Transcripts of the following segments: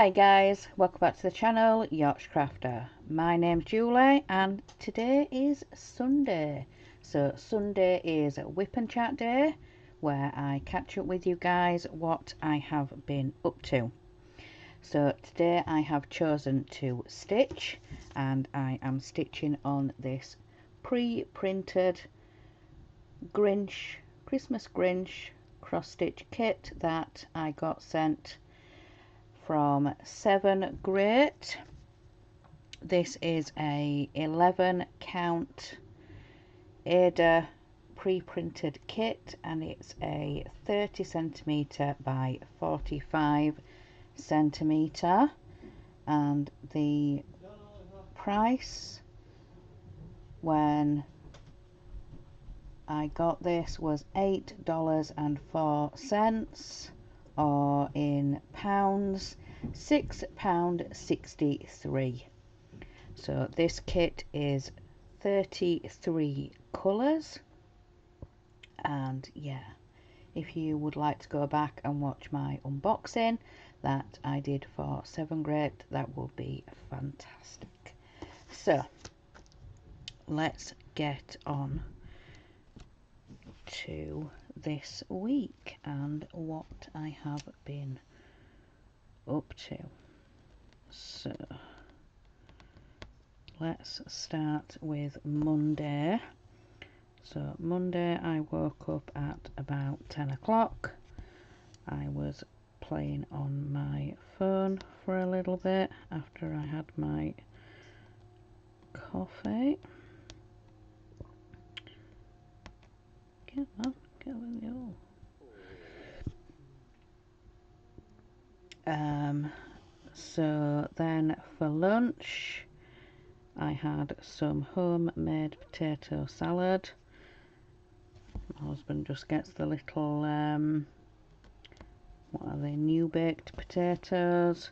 Hi guys, welcome back to the channel, Yacht Crafter. My name's Julie and today is Sunday. So Sunday is Whip and Chat day, where I catch up with you guys what I have been up to. So today I have chosen to stitch, and I am stitching on this pre-printed Christmas Grinch cross stitch kit that I got sent from 7 Great. This is a 11 count Ada pre-printed kit, and it's a 30 centimeter by 45 centimeter, and the price when I got this was $8.04, or in pounds £6.63. So this kit is 33 colours, and yeah, if you would like to go back and watch my unboxing that I did for 7 Great, that will be fantastic. So let's get on to this week and what I have been up to. So let's start with Monday. So Monday I woke up at about 10 o'clock. I was playing on my phone for a little bit after I had my coffee. Get on, get on, yo. So then for lunch I had some homemade potato salad. My husband just gets the little what are they, new baked potatoes,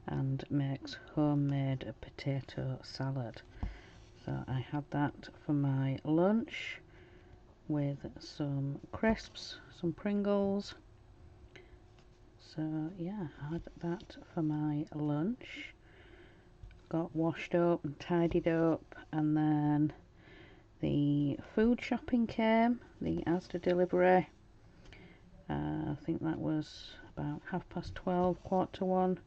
and makes homemade potato salad. So I had that for my lunch with some crisps, some Pringles. So yeah, I had that for my lunch. Got washed up and tidied up, and then the food shopping came, the Asda delivery. I think that was about 12:30, 1:15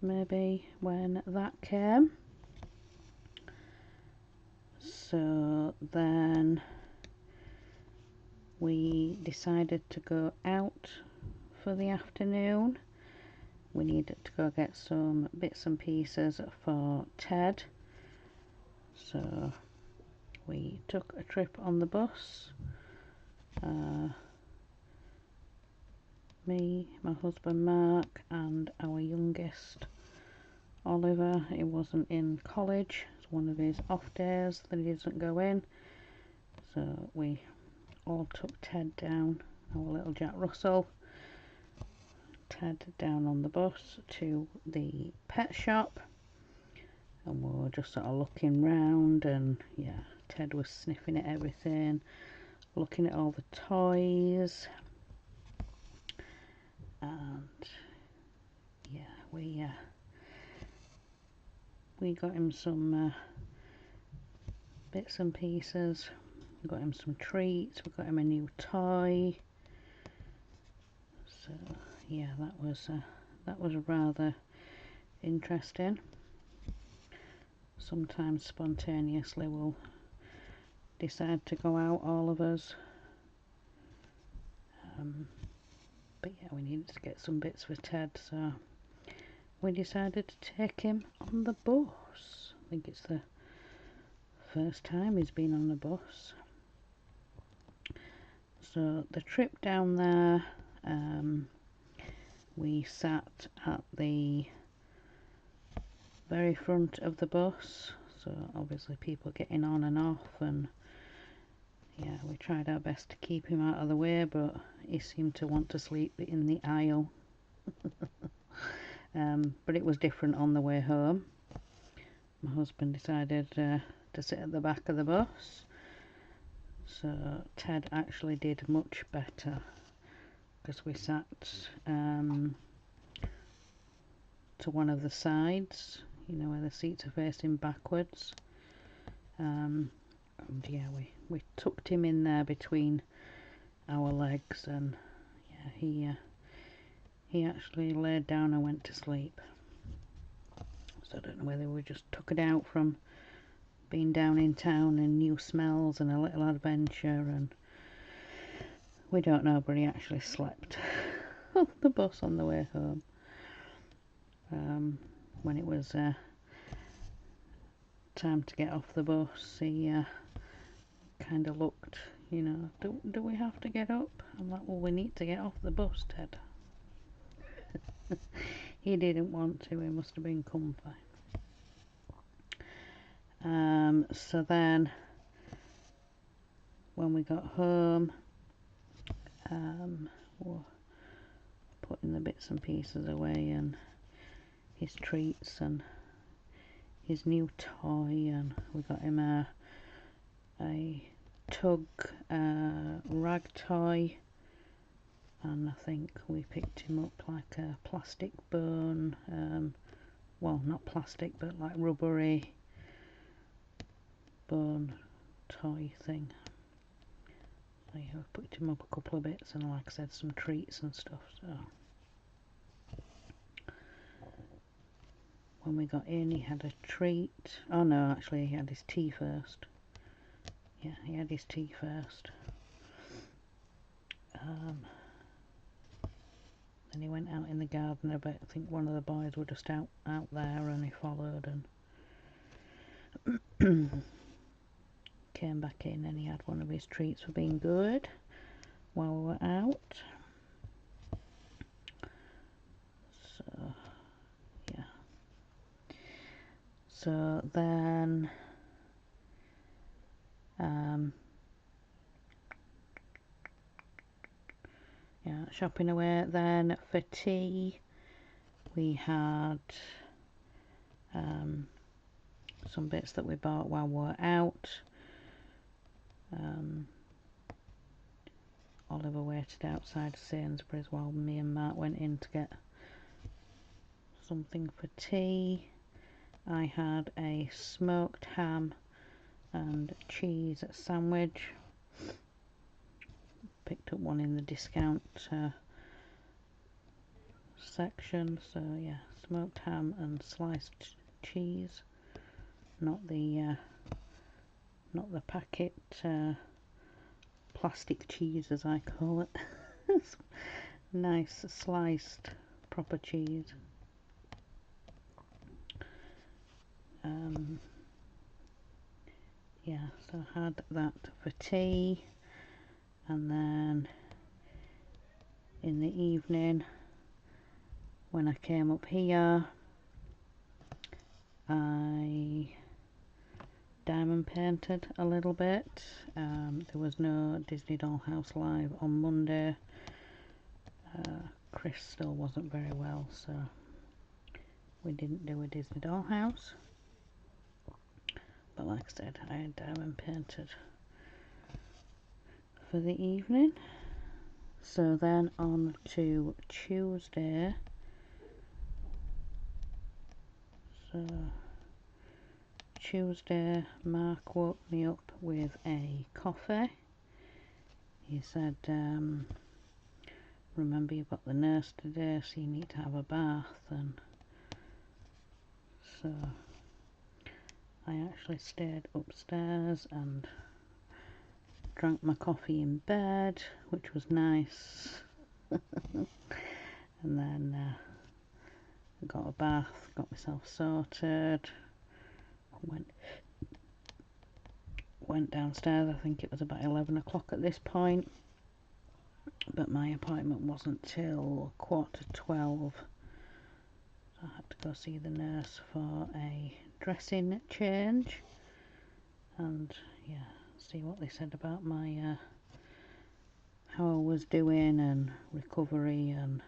maybe when that came. So then we decided to go out for the afternoon. We needed to go get some bits and pieces for Ted, so we took a trip on the bus. Me, my husband Mark, and our youngest Oliver. He wasn't in college, it's one of his off days that he doesn't go in, so we all took Ted down, our little Jack Russell, Ted down on the bus to the pet shop, and we were just sort of looking round, and yeah, Ted was sniffing at everything, looking at all the toys, and yeah, we got him some bits and pieces. We got him some treats, we got him a new toy. So yeah, that was rather interesting. Sometimes spontaneously we'll decide to go out, all of us, but yeah, we needed to get some bits for Ted, so we decided to take him on the bus. I think it's the first time he's been on a bus. So the trip down there, we sat at the very front of the bus, so obviously people getting on and off, and yeah, we tried our best to keep him out of the way, but he seemed to want to sleep in the aisle. But it was different on the way home. My husband decided to sit at the back of the bus, so Ted actually did much better, because we sat to one of the sides, you know, where the seats are facing backwards. And yeah, we tucked him in there between our legs, and yeah, he actually laid down and went to sleep. So I don't know whether we just took it out from being down in town and new smells and a little adventure, and we don't know, but he actually slept on the bus on the way home. When it was time to get off the bus, he kind of looked, you know, do we have to get up? I'm like, well, we need to get off the bus, Ted. He didn't want to, he must have been comfy. So then when we got home, we're putting the bits and pieces away, and his treats and his new toy, and we got him a tug rag toy, and I think we picked him up like a plastic bone, well, not plastic, but like rubbery bone toy thing. So yeah, we picked him up a couple of bits, and like I said, some treats and stuff. So when we got in, he had a treat. Oh no, actually he had his tea first. Yeah, he had his tea first. Then he went out in the garden a bit. I think one of the boys were just out there, and he followed and came back in, and he had one of his treats for being good while we were out. So yeah. So then yeah, shopping away. Then for tea we had some bits that we bought while we were out. Oliver waited outside Sainsbury's while me and Mark went in to get something for tea. I had a smoked ham and cheese sandwich. Picked up one in the discount section. So yeah, smoked ham and sliced cheese, not the packet plastic cheese, as I call it. Nice sliced proper cheese. Yeah, so I had that for tea, and then in the evening when I came up here, I diamond painted a little bit. There was no Disney Dollhouse live on Monday. Chris still wasn't very well, so we didn't do a Disney Dollhouse. But like I said, I had diamond painted for the evening. So then on to Tuesday. So Tuesday, Mark woke me up with a coffee. He said, remember you've got the nurse today, so you need to have a bath. And so I actually stayed upstairs and drank my coffee in bed, which was nice. And then I got a bath, got myself sorted, went downstairs. I think it was about 11 o'clock at this point, but my appointment wasn't till 11:45. So I had to go see the nurse for a dressing change, and yeah, see what they said about my how I was doing and recovery, and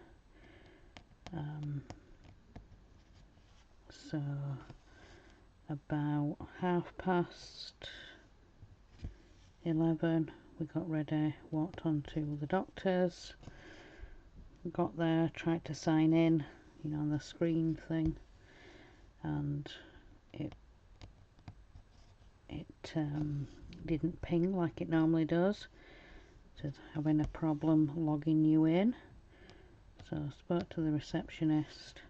so about 11:30 we got ready, walked on to the doctor's, got there, tried to sign in. you know, on the screen thing, and it didn't ping like it normally does. It said having a problem logging you in. So I spoke to the receptionist.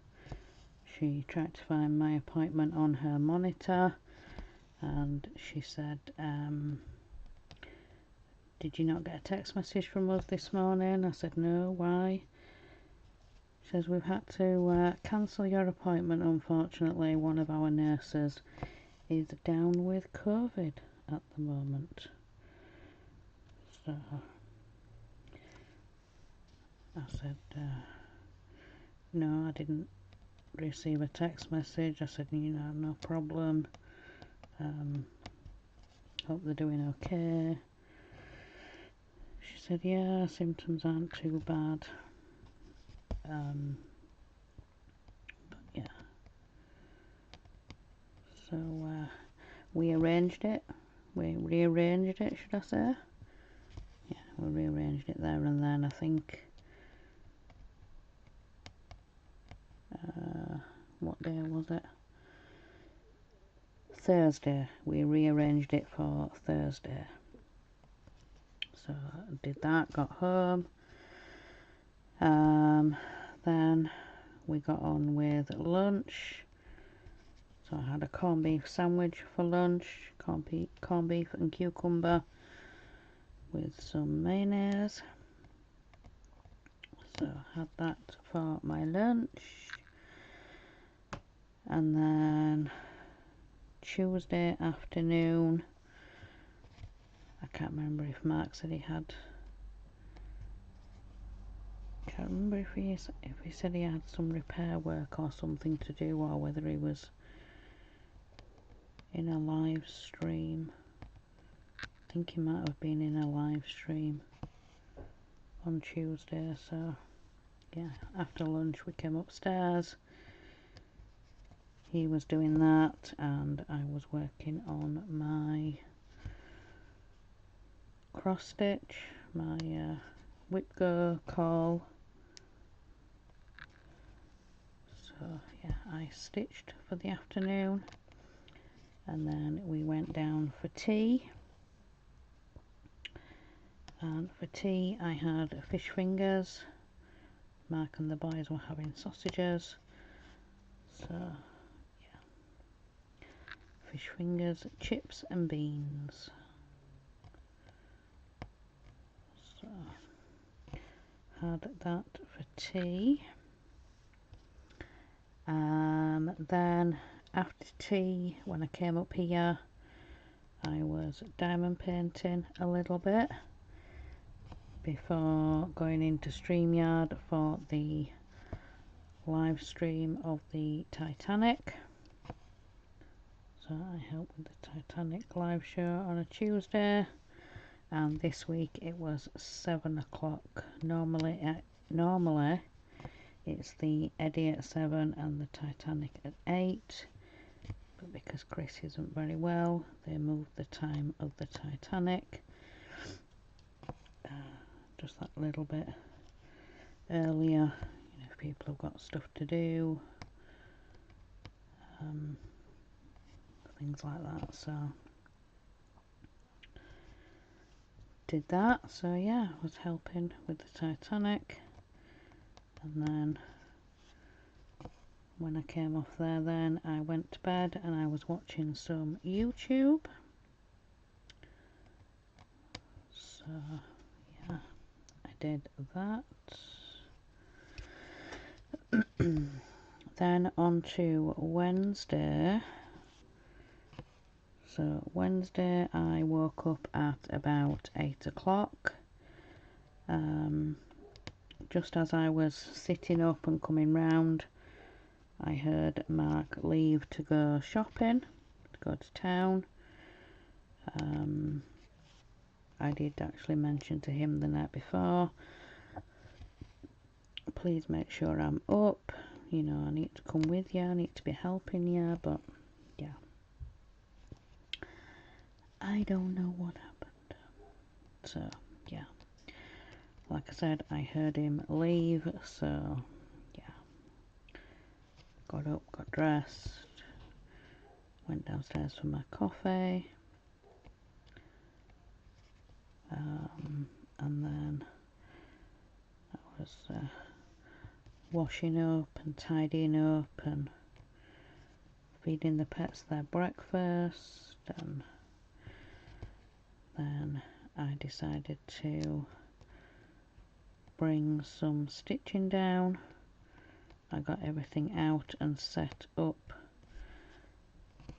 She tried to find my appointment on her monitor, and she said, did you not get a text message from us this morning? I said, no, why? She says, we've had to cancel your appointment, unfortunately. One of our nurses is down with COVID at the moment. So I said, no, I didn't receive a text message. I said, you know, no problem. Hope they're doing okay. She said, yeah, symptoms aren't too bad. But yeah. So we arranged it. We rearranged it, should I say? Yeah, we rearranged it there and then. I think. What day was it? Thursday. We rearranged it for Thursday. So I did that, got home. Then we got on with lunch. So I had a corned beef sandwich for lunch, corned beef and cucumber with some mayonnaise. So I had that for my lunch. And then Tuesday afternoon, I can't remember if Mark said he had, can't remember if he said he had some repair work or something to do, or whether he was in a live stream. I think he might have been in a live stream on Tuesday. So yeah, after lunch we came upstairs. He was doing that and I was working on my cross stitch, my whip go call. So yeah, I stitched for the afternoon, and then we went down for tea. And for tea I had fish fingers. Mark and the boys were having sausages. So yeah, fish fingers, chips and beans. So had that for tea. Then after tea, when I came up here, I was diamond painting a little bit before going into StreamYard for the live stream of the Titanic. So I helped with the Titanic live show on a Tuesday, and this week it was 7 o'clock. Normally it's the Eddie at 7 and the Titanic at 8, but because Chris isn't very well, they moved the time of the Titanic just that little bit earlier. You know, if people have got stuff to do, things like that. So did that. So yeah, I was helping with the Titanic, and then when I came off there, then I went to bed and I was watching some YouTube. So yeah, I did that. Then on to Wednesday. So Wednesday I woke up at about 8 o'clock. Just as I was sitting up and coming round, I heard Mark leave to go shopping, to go to town. I did actually mention to him the night before, please make sure I'm up, you know, I need to come with you, I need to be helping you, but yeah, I don't know what happened. So yeah, like I said, I heard him leave, so yeah, dressed, went downstairs for my coffee, and then I was washing up and tidying up and feeding the pets their breakfast, and then I decided to bring some stitching down. I got everything out and set up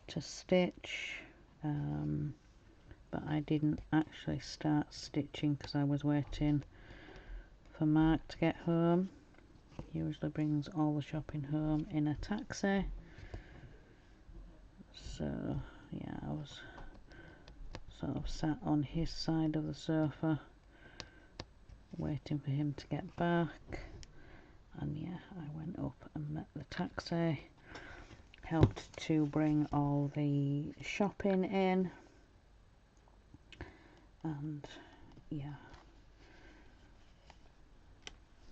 to stitch, but I didn't actually start stitching because I was waiting for Mark to get home. He usually brings all the shopping home in a taxi, so yeah, I was sort of sat on his side of the sofa waiting for him to get back, and yeah, I went up and met the taxi, helped to bring all the shopping in, and yeah,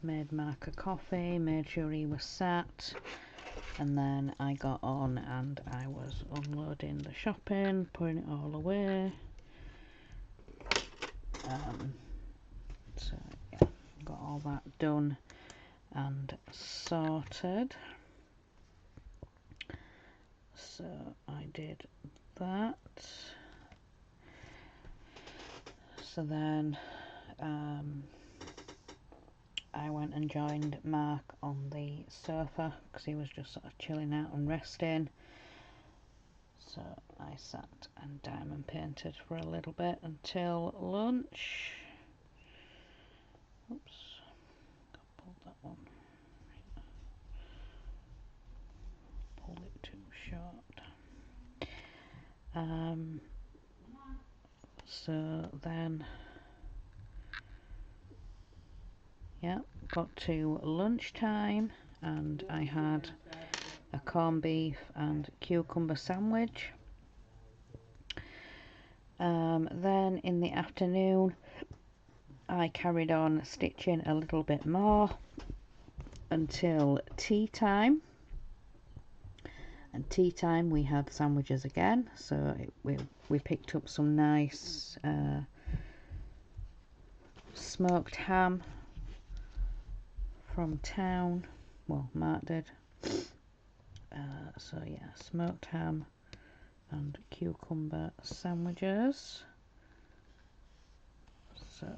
made Mark a coffee, made sure he was sat, and then I got on and I was unloading the shopping, putting it all away. So yeah, got all that done and sorted. So I did that. So then I went and joined Mark on the sofa because he was just sort of chilling out and resting. So I sat and diamond painted for a little bit until lunch. Oops, pulled that one. Pulled it too short. So then, yeah, got to lunchtime and I had a corned beef and cucumber sandwich. Then in the afternoon I carried on stitching a little bit more until tea time. And tea time we had sandwiches again, so we picked up some nice smoked ham from town. Well, Mark did. So yeah, smoked ham and cucumber sandwiches. So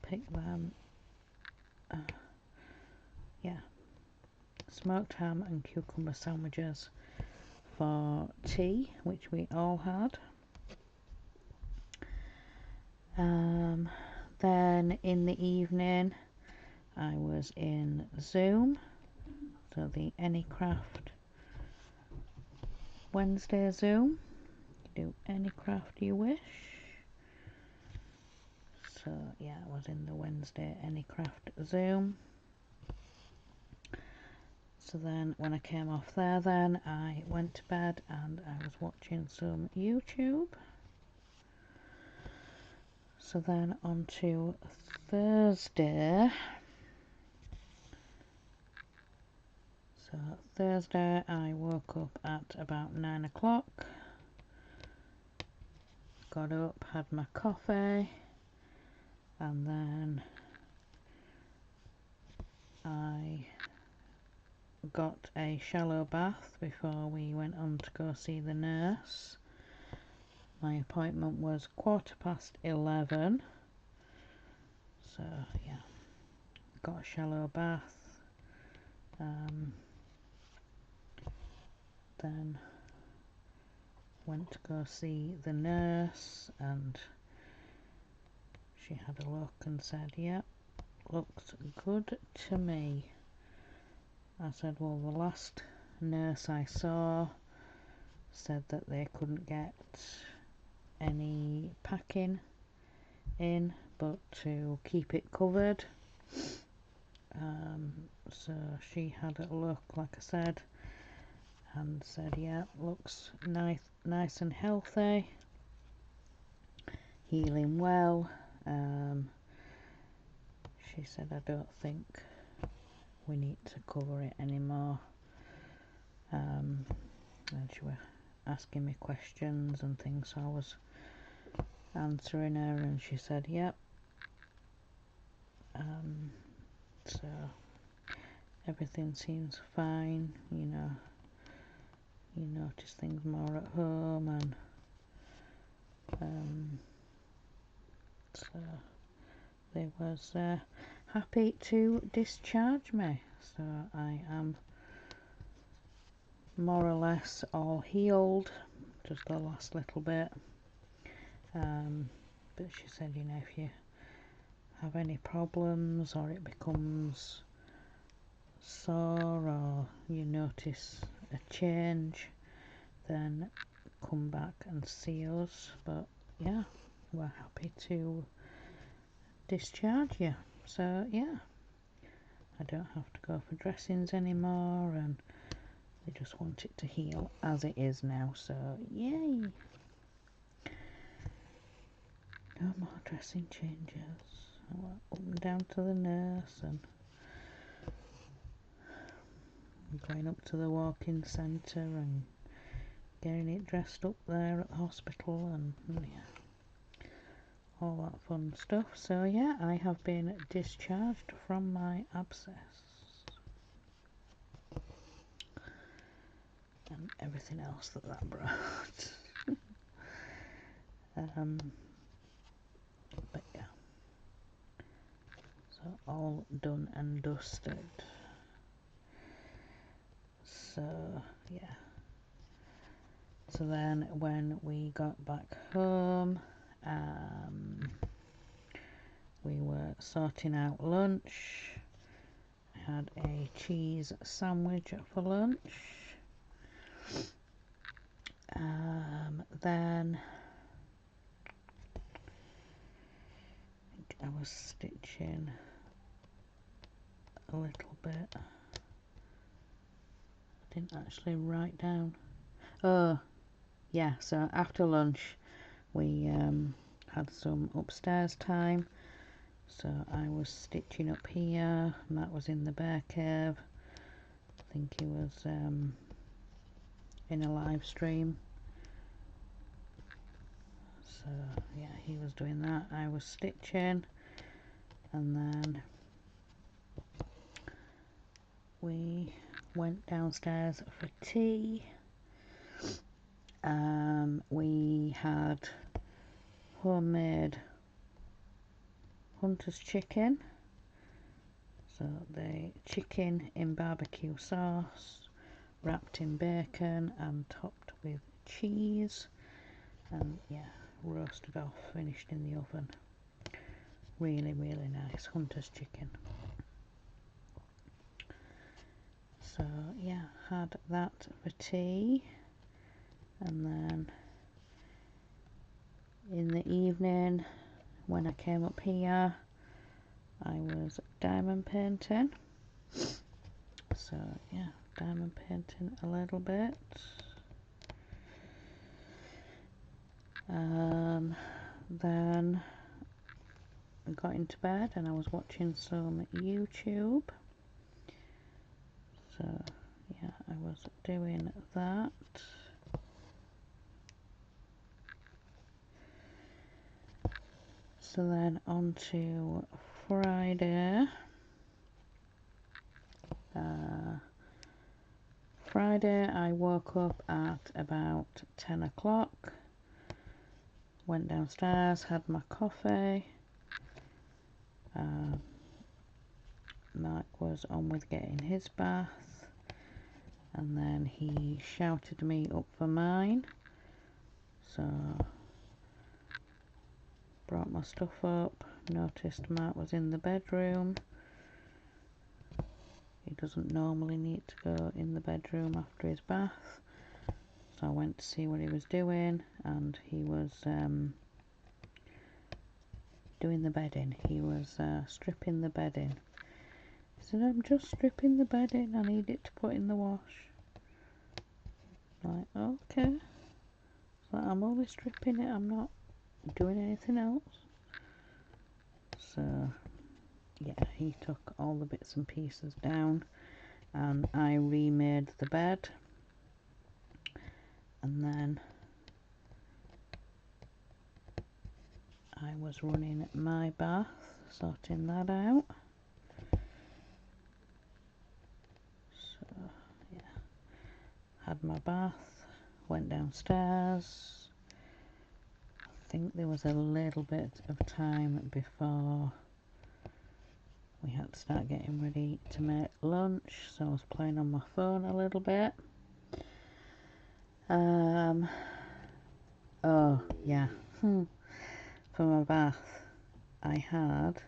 pick them. Yeah, smoked ham and cucumber sandwiches for tea, which we all had. Then in the evening I was in Zoom, so the Anycraft Wednesday Zoom. You do any craft you wish. So yeah, I was in the Wednesday Anycraft Zoom. So then when I came off there, then I went to bed and I was watching some YouTube. So then on to Thursday. So Thursday I woke up at about 9 o'clock. Got up, had my coffee, and then I got a shallow bath before we went on to go see the nurse. My appointment was 11:15, so yeah, got a shallow bath, then went to go see the nurse, and she had a look and said, "Yep, looks good to me." I said, "Well, the last nurse I saw said that they couldn't get any packing in, but to keep it covered." So she had a look, like I said, and said, "Yeah, looks nice and healthy, healing well." She said, "I don't think we need to cover it anymore. And she was asking me questions and things, so I was answering her, and she said yep. So everything seems fine, you know. You notice things more at home, and so they was happy to discharge me, so I am more or less all healed, just the last little bit. But she said, you know, if you have any problems or it becomes sore or you notice a change, then come back and see us. But yeah, we're happy to discharge you. So yeah, I don't have to go for dressings anymore, and they just want it to heal as it is now, so yay! No more dressing changes. I went up and down to the nurse, and going up to the walk-in centre and getting it dressed up there at the hospital, and yeah, all that fun stuff. So yeah, I have been discharged from my abscess and everything else that brought. But yeah, so all done and dusted. So yeah, so then when we got back home, we were sorting out lunch. I had a cheese sandwich for lunch. Then I was stitching a little bit. I didn't actually write down. Oh yeah, so after lunch we had some upstairs time, so I was stitching up here, and that was in the bear cave. I think he was in a live stream, so yeah, he was doing that, I was stitching, and then we went downstairs for tea. We had homemade Hunter's chicken, so the chicken in barbecue sauce, wrapped in bacon and topped with cheese, and yeah, roasted off, finished in the oven. Really nice Hunter's chicken. So yeah, had that for tea, and then in the evening when I came up here I was diamond painting. So yeah, diamond painting a little bit. Then I got into bed and I was watching some YouTube. So yeah, I was doing that. So then on to Friday. Friday I woke up at about 10 o'clock, went downstairs, had my coffee. Mark was on with getting his bath, and then he shouted me up for mine, so brought my stuff up, noticed Mark was in the bedroom. He doesn't normally need to go in the bedroom after his bath, so I went to see what he was doing, and he was doing the bedding. He was stripping the bedding. He said, I'm just stripping the bedding, I need it to put in the wash. Like, okay. So I'm only stripping it, I'm not doing anything else. So yeah, he took all the bits and pieces down, and I remade the bed, and then I was running my bath, sorting that out. So yeah, had my bath, went downstairs. I think there was a little bit of time before we had to start getting ready to make lunch, so I was playing on my phone a little bit. Oh yeah, for my bath I had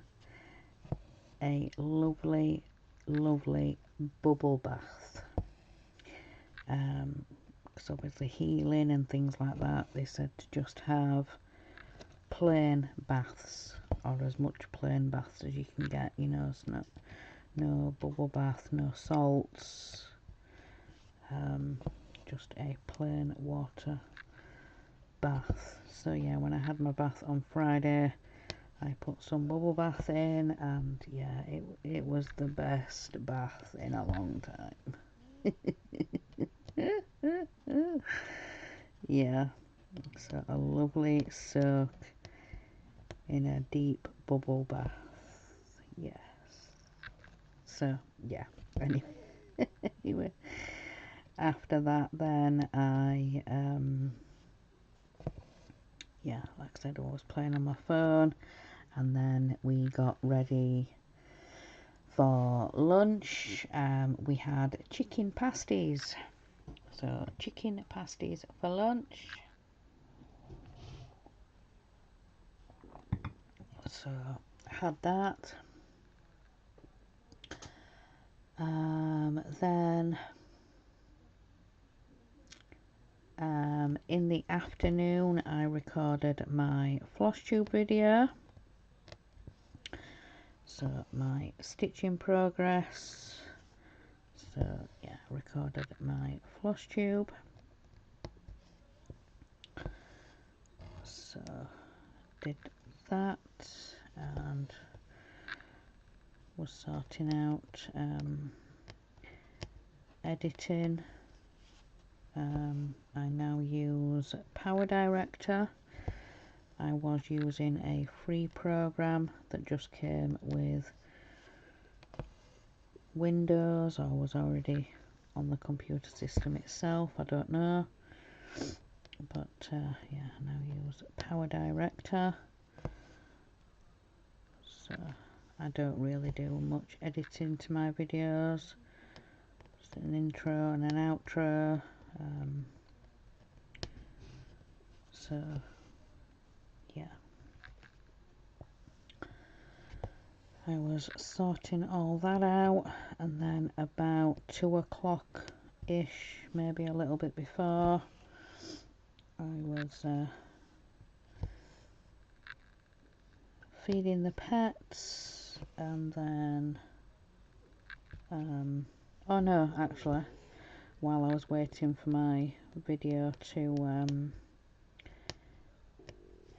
a lovely bubble bath, because obviously healing and things like that, they said to just have plain baths, or as much plain baths as you can get, you know, so no bubble bath, no salts, just a plain water bath. So yeah, when I had my bath on Friday, I put some bubble bath in, and yeah, it was the best bath in a long time. Yeah, so a lovely soak in a deep bubble bath. Yes. So yeah, anyway, after that then I yeah, like I said, I was playing on my phone, and then we got ready for lunch. We had chicken pasties, so chicken pasties for lunch. So had that. Then in the afternoon I recorded my floss tube video, so my stitching progress. So yeah, recorded my floss tube. So did that and was sorting out editing. I now use PowerDirector. I was using a free program that just came with Windows, or was already on the computer system itself, I don't know, but yeah, I now use PowerDirector. So I don't really do much editing to my videos, just an intro and an outro. So yeah, I was sorting all that out, and then about 2 o'clock ish, maybe a little bit before, I was feeding the pets, and then oh no, actually, while I was waiting for my video to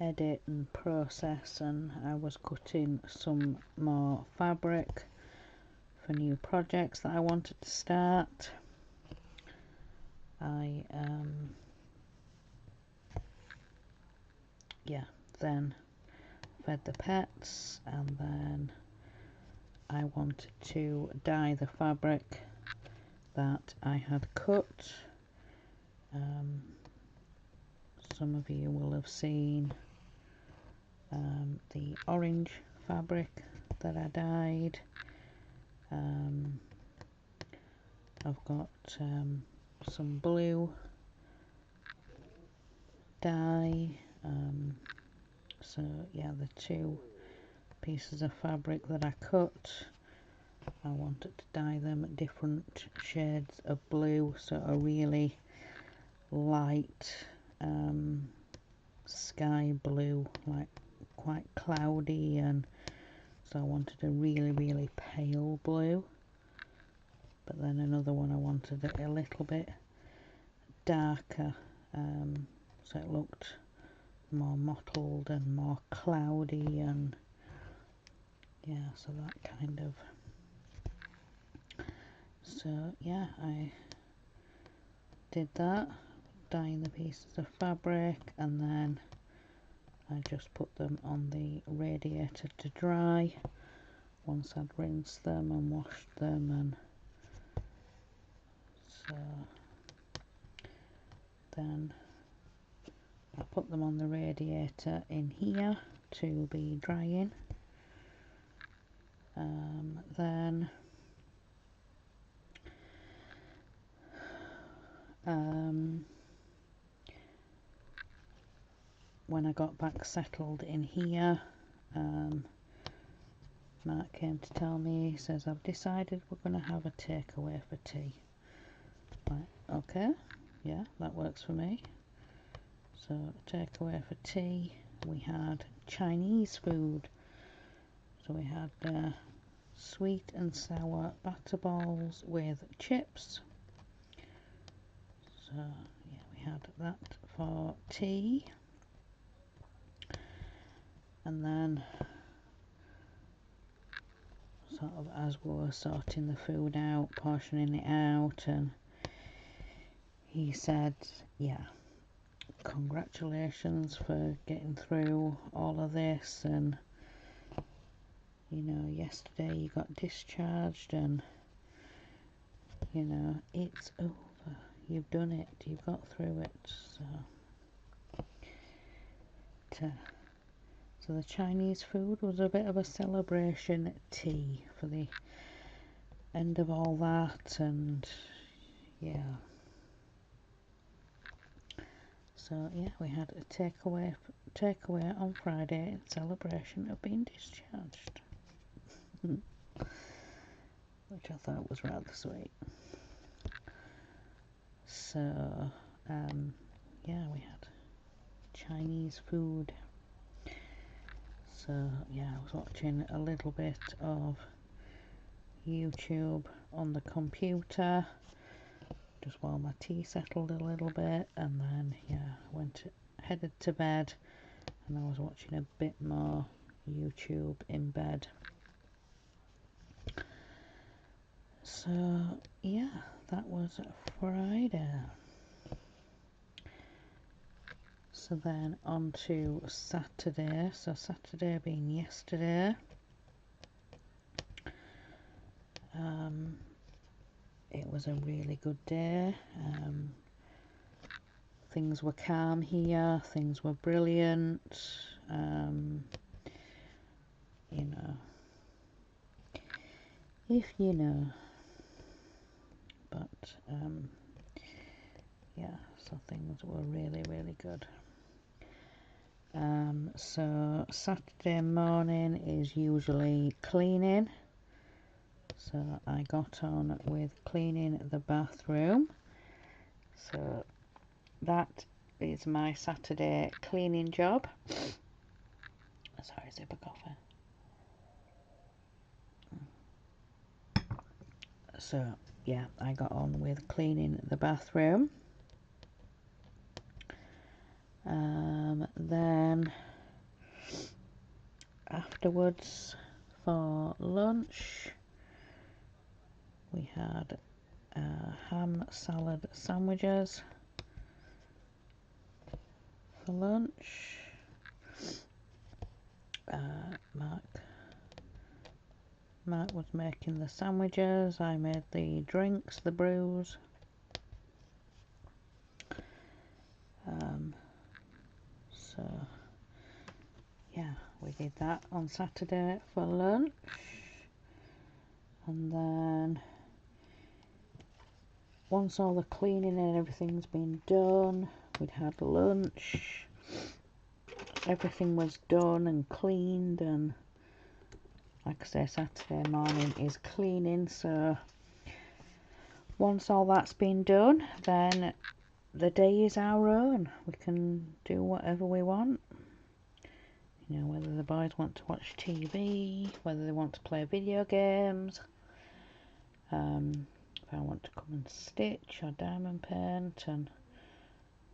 edit and process, and I was cutting some more fabric for new projects that I wanted to start. I yeah, then fed the pets, and then I wanted to dye the fabric that I had cut. Some of you will have seen the orange fabric that I dyed. I've got some blue dye, so yeah, the two pieces of fabric that I cut, I wanted to dye them different shades of blue, so a really light sky blue, like quite cloudy, and so I wanted a really pale blue, but then another one I wanted it a little bit darker, so it looked more mottled and more cloudy, and yeah, so that kind of, so yeah, I did that, dyeing the pieces of fabric, and then I just put them on the radiator to dry once I'd rinsed them and washed them. And so then I put them on the radiator in here to be drying. Then when I got back settled in here, Mark came to tell me, he says, I've decided we're going to have a takeaway for tea. Right, okay, yeah, that works for me. So takeaway for tea, we had Chinese food. So we had sweet and sour batter balls with chips. So yeah, we had that for tea. And then sort of as we were sorting the food out, portioning it out, and he said, yeah, congratulations for getting through all of this, and you know, yesterday you got discharged, and you know, it's over, you've done it, you've got through it. So the Chinese food was a bit of a celebration tea for the end of all that, and yeah. So yeah, we had a takeaway on Friday in celebration of being discharged, which I thought was rather sweet. So yeah, we had Chinese food. So yeah, I was watching a little bit of YouTube on the computer just while my tea settled a little bit, and then yeah, headed to bed, and I was watching a bit more YouTube in bed. So yeah, that was Friday. So then on to Saturday. So Saturday being yesterday. It was a really good day. Things were calm here, things were brilliant. You know, if you know. But yeah, so things were really, really good. So Saturday morning is usually cleaning. So I got on with cleaning the bathroom. So that is my Saturday cleaning job. Sorry, sip of coffee. So yeah, I got on with cleaning the bathroom. Then afterwards for lunch we had ham salad sandwiches for lunch. Mark was making the sandwiches, I made the drinks, the brews. So yeah, we did that on Saturday for lunch. And then once all the cleaning and everything's been done, we'd had lunch, everything was done and cleaned, and like I say, Saturday morning is cleaning. So once all that's been done, then the day is our own. We can do whatever we want. You know, whether the boys want to watch TV, whether they want to play video games, if I want to come and stitch or diamond paint, and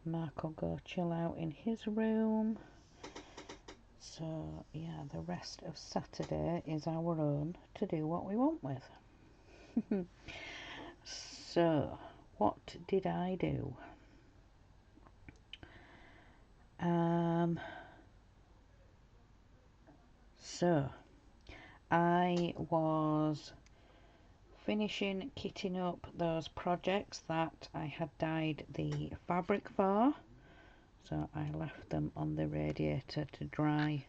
Mark will go chill out in his room. So yeah, the rest of Saturday is our own to do what we want with. So what did I do? So I was finishing kitting up those projects that I had dyed the fabric for. So I left them on the radiator to dry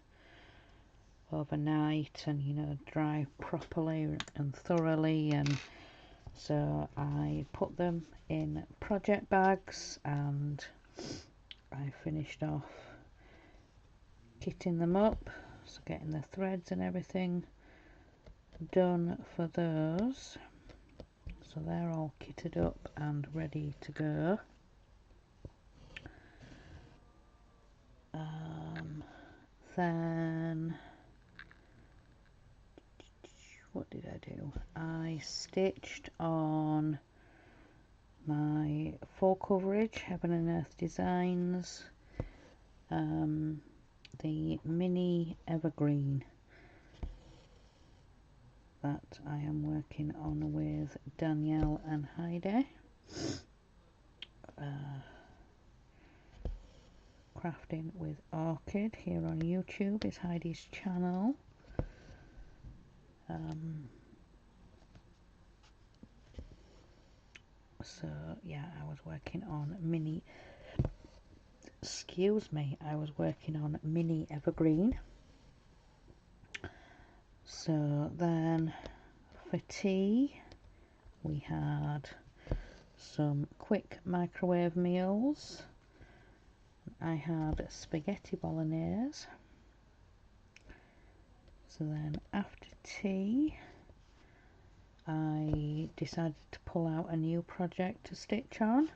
overnight and, you know, dry properly and thoroughly, and so I put them in project bags and I finished off kitting them up, so getting the threads and everything done for those. So they're all kitted up and ready to go. Then what did I do? I stitched on my full coverage Heaven and Earth Designs, the mini evergreen that I am working on with Danielle and Heidi. Crafting with Orchid here on YouTube is Heidi's channel. So yeah, I was working on mini, I was working on mini evergreen. So then for tea we had some quick microwave meals. I had spaghetti bolognese. So then after tea I decided to pull out a new project to stitch on,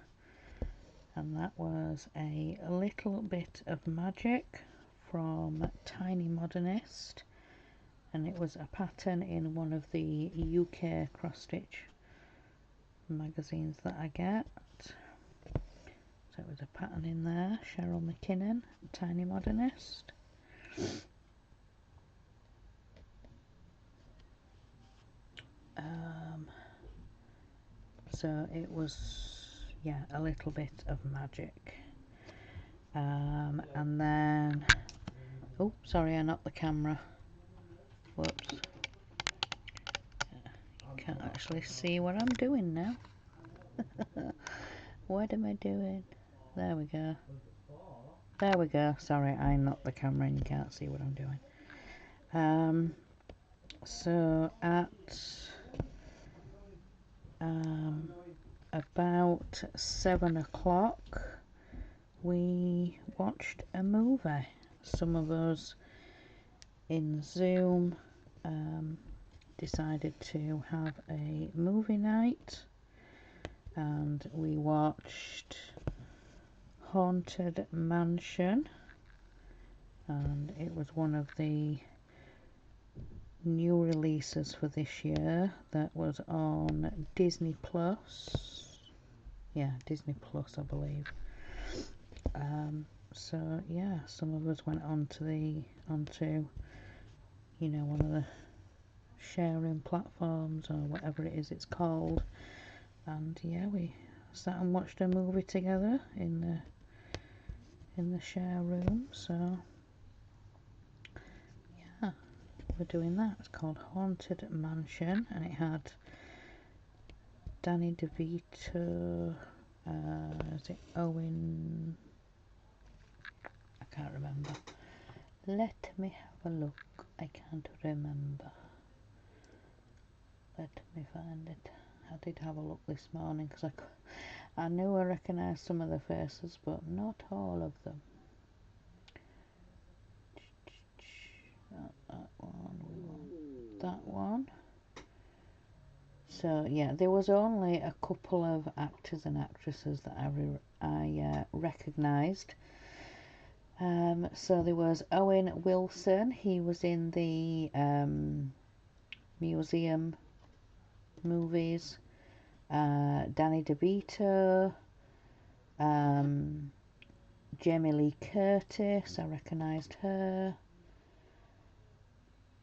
and that was a little bit of magic from Tiny Modernist, and it was a pattern in one of the UK cross stitch magazines that I get. So it was a pattern in there, Cheryl McKinnon, Tiny Modernist. So it was, yeah, a little bit of magic. And then, oh, sorry, I knocked the camera. Whoops. You can't actually see what I'm doing now. What am I doing? There we go. There we go. Sorry, I knocked the camera and you can't see what I'm doing. So at about 7 o'clock we watched a movie. Some of us in Zoom decided to have a movie night, and we watched Haunted Mansion, and it was one of the new releases for this year that was on Disney Plus. Yeah, Disney Plus, I believe. So yeah, some of us went onto you know, one of the sharing platforms or whatever it is it's called, and yeah, we sat and watched a movie together in the share room. So yeah, we're doing that. It's called Haunted Mansion, and it had Danny DeVito, is it Owen? I can't remember. Let me have a look. I can't remember. Let me find it. I did have a look this morning because I knew I recognised some of the faces, but not all of them. Not that one. We want that one. So yeah, there was only a couple of actors and actresses that I recognised. So there was Owen Wilson. He was in the museum movies. Danny DeVito, Jamie Lee Curtis, I recognised her.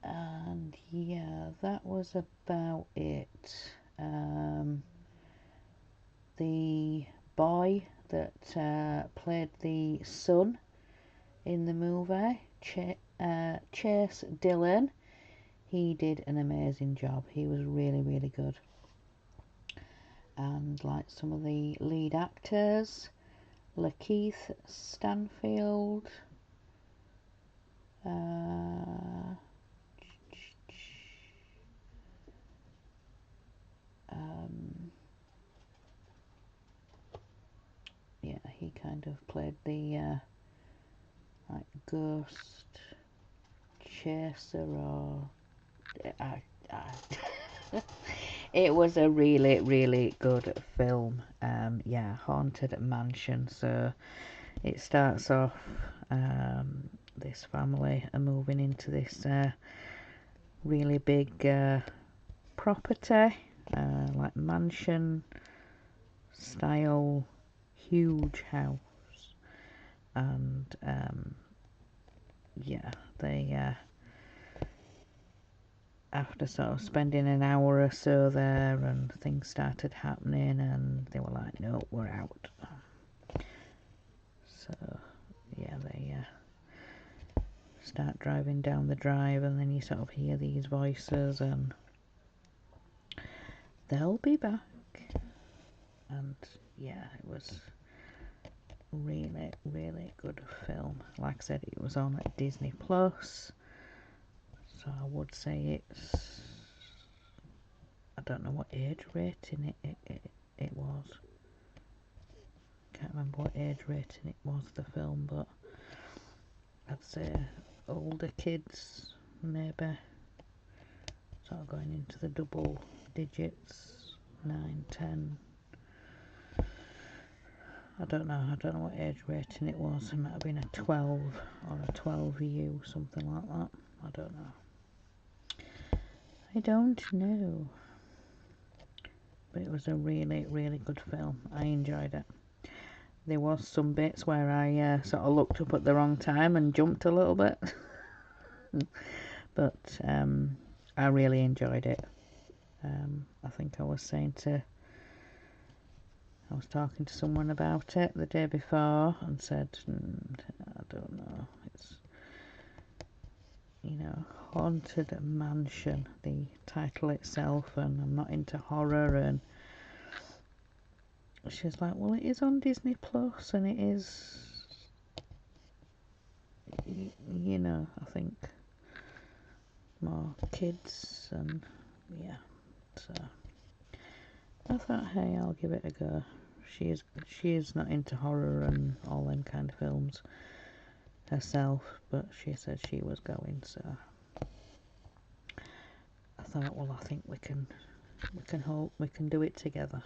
And yeah, that was about it. The boy that played the son in the movie, Chase Dillon, he did an amazing job. He was really, really good. And like some of the lead actors, Lakeith Stanfield, yeah, he kind of played the like ghost chaser, or it was a really, really good film. Yeah, haunted mansion. So it starts off, this family are moving into this really big property, like mansion style, huge house, and yeah, they after sort of spending an hour or so there, and things started happening, and they were like, no, we're out. So yeah, they start driving down the drive, and then you sort of hear these voices, and they'll be back. And yeah, it was really, really good film. Like I said, it was on at Disney Plus, so I would say it's, I don't know what age rating it was. Can't remember what age rating it was, the film, but I'd say older kids, maybe sort of going into the double digits, 9, 10. I don't know what age rating it was. It might have been a 12 or a 12U, something like that. I don't know. But it was a really, really good film. I enjoyed it. There was some bits where I sort of looked up at the wrong time and jumped a little bit. But I really enjoyed it. I think I was talking to someone about it the day before and said, I don't know, it's, Haunted Mansion, the title itself, and I'm not into horror, and she's like, well, it is on Disney Plus, and it is, I think more kids, and yeah, so I thought, hey, I'll give it a go. She is not into horror and all them kind of films herself, but she said she was going, so I thought, well, I think we can do it together.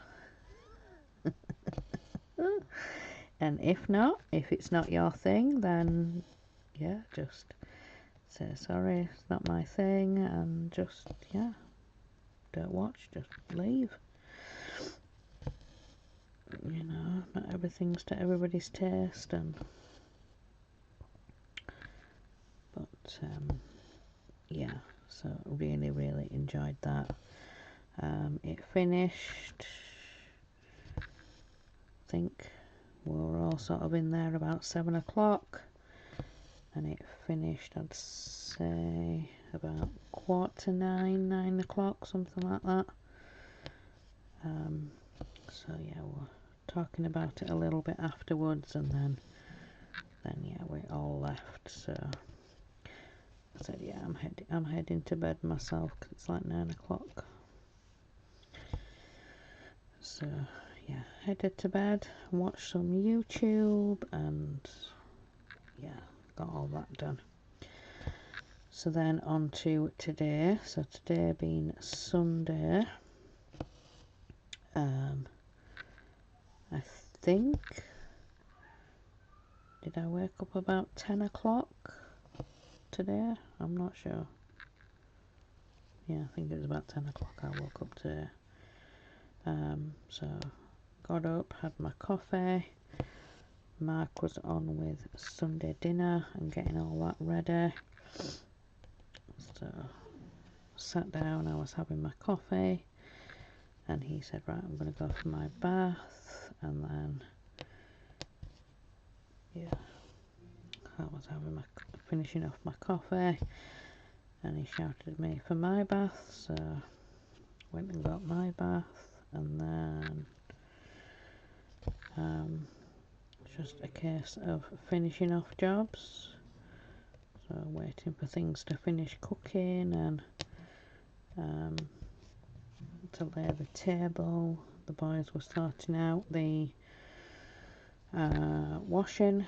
And if not, if it's not your thing, then yeah, just say sorry, it's not my thing, and just, yeah, don't watch, just leave. Not everything's to everybody's taste, but yeah, so really, really enjoyed that. It finished, I think we were all sort of in there about 7 o'clock, and it finished, I'd say, about 8:45, 9 o'clock, something like that. So yeah, we're talking about it a little bit afterwards, and then yeah, we all left. So I said, yeah, I'm heading to bed myself, because it's like 9 o'clock. So yeah, headed to bed, watched some YouTube, and yeah, got all that done. So then on to today. So today being Sunday, I think, did I wake up about 10 o'clock today? I'm not sure. Yeah, I think it was about 10 o'clock I woke up today. So got up, had my coffee. Mark was on with Sunday dinner and getting all that ready. So sat down, I was having my coffee, and he said, right, I'm going to go for my bath, and then, yeah, I was finishing off my coffee, and he shouted at me for my bath, so went and got my bath, and then just a case of finishing off jobs, so waiting for things to finish cooking, and to lay the table. The boys were sorting out the washing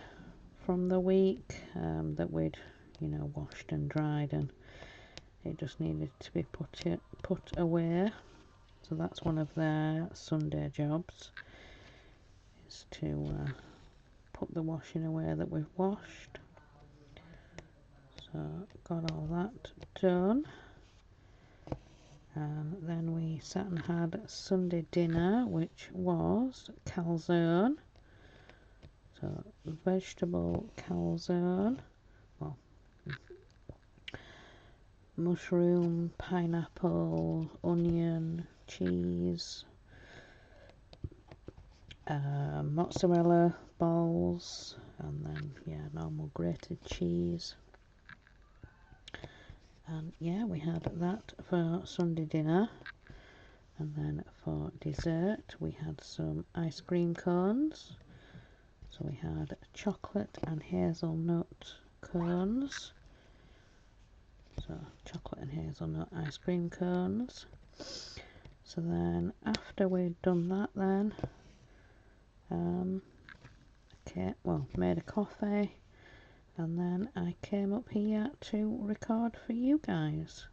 from the week that we'd, you know, washed and dried, and it just needed to be put away. So that's one of their Sunday jobs, is to put the washing away that we've washed. So got all that done, and then we sat and had Sunday dinner, which was calzone. So vegetable calzone, well, mushroom, pineapple, onion, cheese, mozzarella balls, and then, yeah, normal grated cheese. And yeah, we had that for Sunday dinner. And then for dessert, we had some ice cream cones. So we had chocolate and hazelnut cones. So chocolate and hazelnut ice cream cones. So then after we'd done that, then made a coffee, and then I came up here to record for you guys.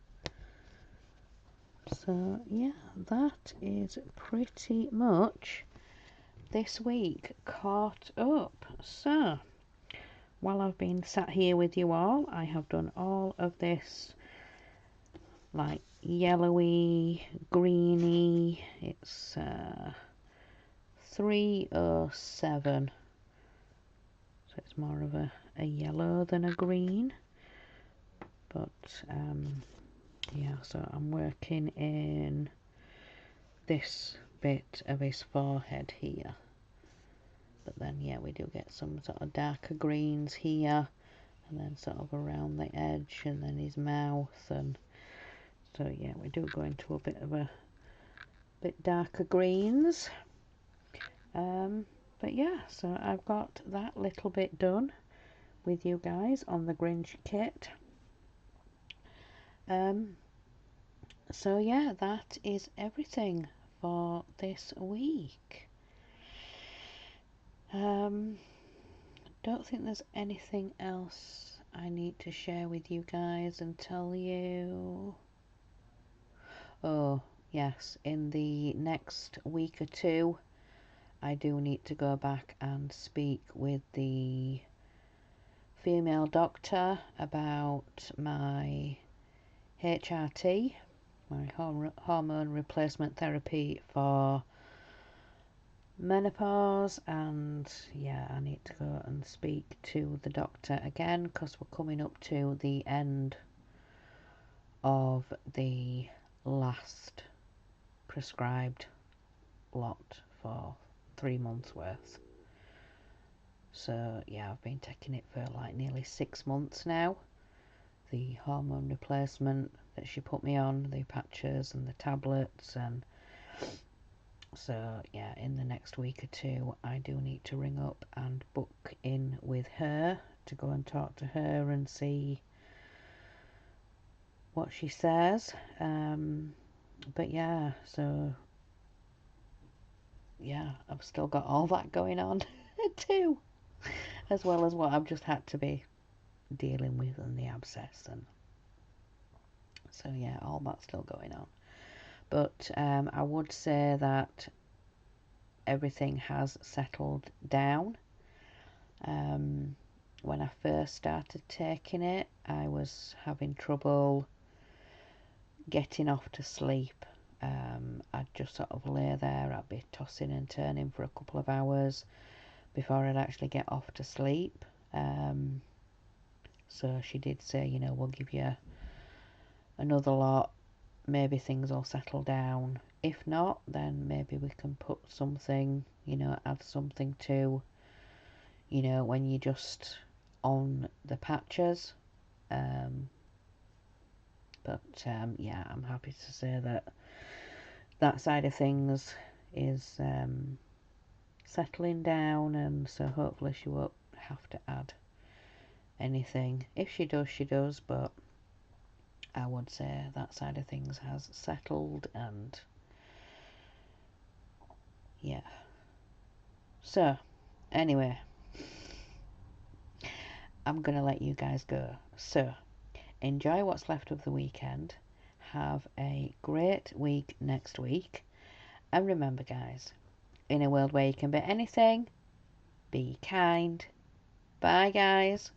So yeah, that is pretty much this week caught up. So while I've been sat here with you all, I have done all of this like yellowy, greeny. It's 307, so it's more of a yellow than a green, but yeah, so I'm working in this bit of his forehead here, but then yeah, we do get some sort of darker greens here, and then sort of around the edge, and then his mouth, and so yeah, we do go into a bit of a bit darker greens. But yeah, so I've got that little bit done with you guys on the Grinch kit. So yeah, that is everything for this week. Don't think there's anything else I need to share with you guys and tell you. Oh yes, in the next week or two, I do need to go back and speak with the female doctor about my HRT, my hormone replacement therapy for menopause, and yeah, I need to go and speak to the doctor again because we're coming up to the end of the last prescribed lot for 3 months worth. So yeah, I've been taking it for like nearly 6 months now, the hormone replacement that she put me on, the patches and the tablets, and so yeah, in the next week or two I do need to ring up and book in with her to go and talk to her and see what she says. But yeah, so yeah, I've still got all that going on too, as well as what I've just had to be dealing with and the abscess, and so yeah, all that's still going on. But I would say that everything has settled down. When I first started taking it, I was having trouble getting off to sleep. I'd just sort of lay there, I'd be tossing and turning for a couple of hours before I'd actually get off to sleep. So she did say, you know, we'll give you another lot, maybe things will settle down. If not, then maybe we can put something, you know, add something to, you know, when you just on the patches. Yeah, I'm happy to say that that side of things is settling down, and so hopefully she won't have to add anything. If she does, she does, but I would say that side of things has settled, and yeah. So, anyway, I'm gonna let you guys go. So, enjoy what's left of the weekend. Have a great week next week. And remember, guys, in a world where you can be anything, be kind. Bye, guys.